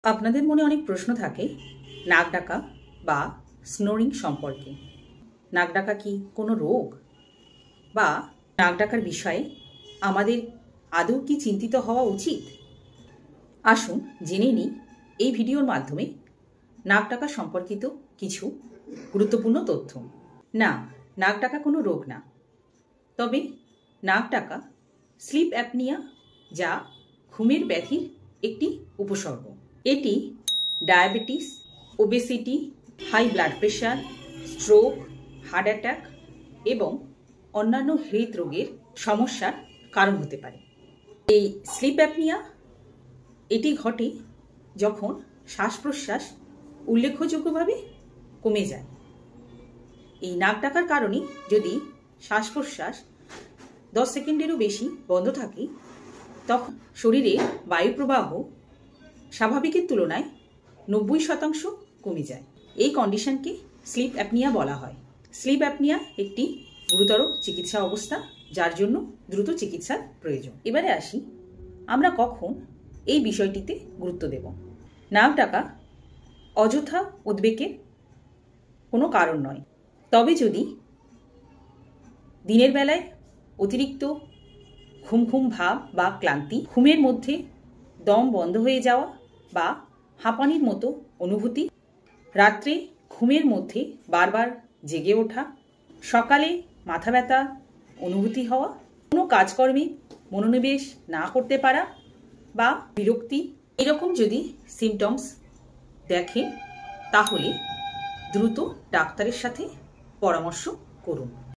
আপনাদের মনে অনেক প্রশ্ন থাকে নাক ডাকা বা স্নোরিং সম্পর্কে। নাক ডাকা কি কোনো রোগ, বা নাক ডাকার বিষয়ে আমাদের আদৌ কি চিন্তিত হওয়া উচিত? আসুন জেনে নিই এই ভিডিওর মাধ্যমে নাক ডাকা সম্পর্কিত কিছু গুরুত্বপূর্ণ তথ্য। না, নাক ডাকা কোনো রোগ না, তবে নাক ডাকা স্লিপ অ্যাপনিয়া, যা ঘুমের ব্যাধির একটি উপসর্গ। এটি diabetes, obesity, high blood pressure, stroke, heart attack এবং অন্যান্য হৃদরোগের সমস্যার কারণ হতে পারে। এই স্লিপ অ্যাপনিয়া এটি ঘটে যখন শ্বাস প্রশ্বাস উল্লেখযোগ্যভাবে কমে যায়। এই নাক ডাকার কারণে যদি শ্বাস প্রশ্বাস 10 সেকেন্ডেরও বেশি বন্ধ থাকে, তখন শরীরে বায়ু প্রবাহ স্বাভাবিকের তুলনায় 90% কমে যায়। এই কন্ডিশনকে স্লিপ অ্যাপনিয়া বলা হয়। স্লিপ অ্যাপনিয়া একটি গুরুতর চিকিৎসা অবস্থা, যার জন্য দ্রুত চিকিৎসার প্রয়োজন। এবারে আসি আমরা কখন এই বিষয়টিতে গুরুত্ব দেব। নাক ডাকা অযথা উদ্বেগের কোনো কারণ নয়, তবে যদি দিনের বেলায় অতিরিক্ত ঘুম ঘুম ভাব বা ক্লান্তি, ঘুমের মধ্যে দম বন্ধ হয়ে যাওয়া বা হাঁপানির মতো অনুভূতি, রাত্রে ঘুমের মধ্যে বারবার জেগে ওঠা, সকালে মাথা ব্যথা অনুভূতি হওয়া, কোনো কাজকর্মে মনোনিবেশ না করতে পারা বা বিরক্তি, এরকম যদি সিমটমস দেখেন তাহলে দ্রুত ডাক্তারের সাথে পরামর্শ করুন।